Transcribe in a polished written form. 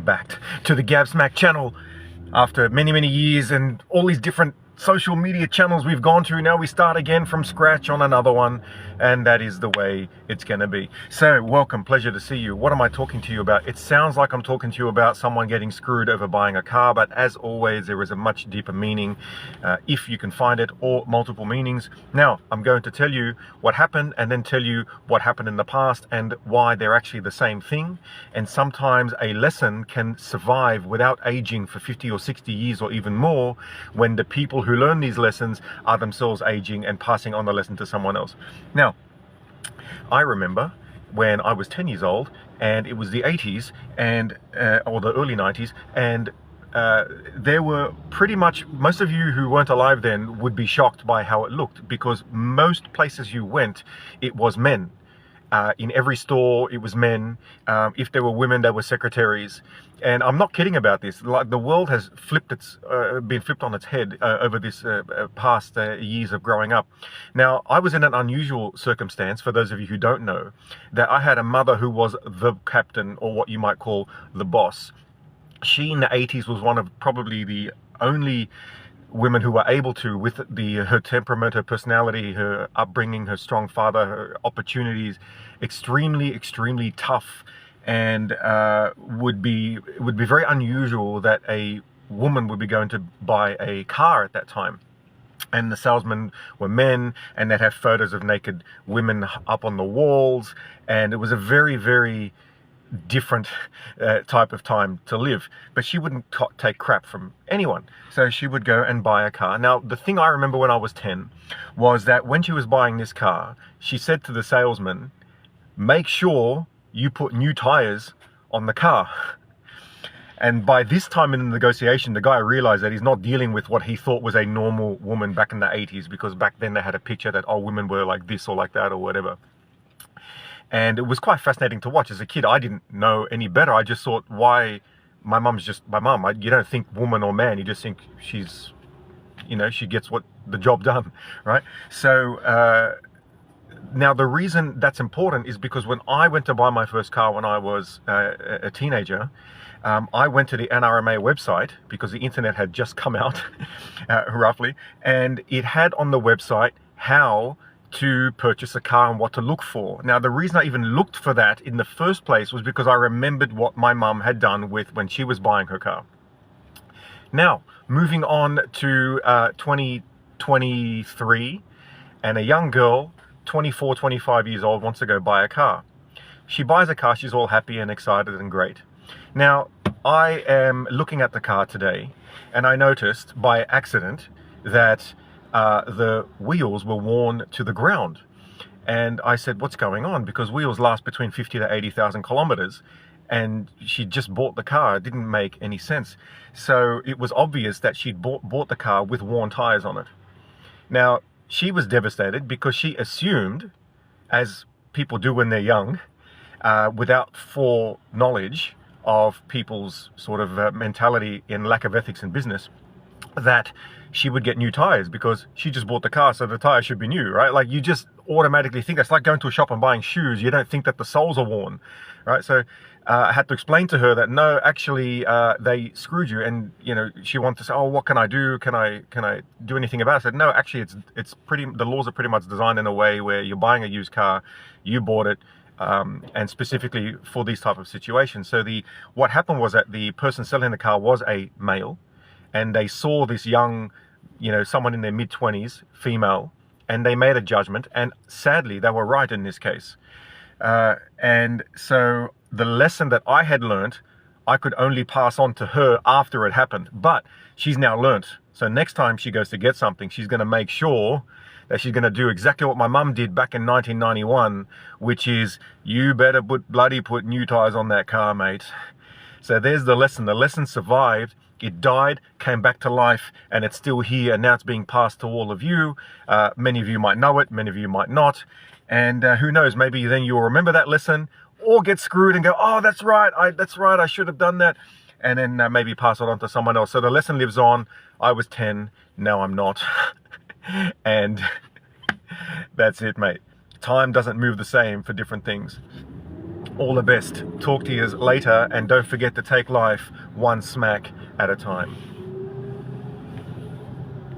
back to the Gabsmack channel. After many years and all these different social media channels we've gone through, now we start again from scratch on another one, and that is the way it's gonna be. So welcome, pleasure to see you. What am I talking to you about? It sounds like I'm talking to you about someone getting screwed over buying a car, but as always there is a much deeper meaning if you can find it, or multiple meanings. Now I'm going to tell you what happened and then tell you what happened in the past and why they're actually the same thing. And sometimes a lesson can survive without aging for 50 or 60 years or even more, when the people who learn these lessons are themselves aging and passing on the lesson to someone else. Now, I remember when I was 10 years old, and it was the 80s and or the early 90s, and there were pretty much, most of you who weren't alive then would be shocked by how it looked, because most places you went, it was men. In every store, it was men. If there were women, they were secretaries. And I'm not kidding about this. Like, the world has been flipped on its head over this past years of growing up. Now, I was in an unusual circumstance, for those of you who don't know, that I had a mother who was the captain, or what you might call the boss. She, in the 80s, was one of probably the only women who were able to, with her temperament, her personality, her upbringing, her strong father, her opportunities, extremely tough, and would be very unusual that a woman would be going to buy a car at that time. And the salesmen were men, and they'd have photos of naked women up on the walls, and it was a very different type of time to live. But she wouldn't take crap from anyone, so she would go and buy a car. Now, the thing I remember when I was 10 was that when she was buying this car, she said to the salesman, "Make sure you put new tires on the car." And by this time in the negotiation, the guy realized that he's not dealing with what he thought was a normal woman back in the 80s, because back then they had a picture that all women were like this or like that or whatever. And it was quite fascinating to watch. As a kid, I didn't know any better. I just thought, why? My mum's just my mum. You don't think woman or man. You just think she's, she gets the job done, right? So now the reason that's important is because when I went to buy my first car when I was a teenager, I went to the NRMA website, because the internet had just come out, roughly, and it had on the website how to purchase a car and what to look for. Now, the reason I even looked for that in the first place was because I remembered what my mum had done when she was buying her car. Now, moving on to 2023, and a young girl, 24, 25 years old, wants to go buy a car. She buys a car, she's all happy and excited and great. Now, I am looking at the car today, and I noticed by accident that the wheels were worn to the ground. And I said, what's going on? Because wheels last between 50 to 80,000 kilometers, and she just bought the car. It didn't make any sense. So it was obvious that she'd bought the car with worn tires on it. Now, she was devastated because she assumed, as people do when they're young, without foreknowledge of people's sort of mentality and lack of ethics in business, that she would get new tires because she just bought the car, so the tires should be new, right? Like, you just automatically think that's like going to a shop and buying shoes. You don't think that the soles are worn, right? So I had to explain to her that no, actually they screwed you, and she wanted to say, oh, what can I do? Can I do anything about it? I said, no, actually the laws are pretty much designed in a way where you're buying a used car, you bought it, and specifically for these type of situations. So what happened was that the person selling the car was a male, and they saw this young, someone in their mid-20s, female, and they made a judgment, and sadly, they were right in this case. And so the lesson that I had learned, I could only pass on to her after it happened, but she's now learnt. So next time she goes to get something, she's going to make sure that she's going to do exactly what my mum did back in 1991, which is, you better put new tires on that car, mate. So there's the lesson. The lesson survived. It died, came back to life, and it's still here, and now it's being passed to all of you. Many of you might know it, many of you might not. And who knows, maybe then you'll remember that lesson, or get screwed and go, oh, that's right, I should have done that. And then maybe pass it on to someone else. So the lesson lives on. I was 10, now I'm not. And that's it, mate. Time doesn't move the same for different things. All the best. Talk to you later, and don't forget to take life one smack at a time.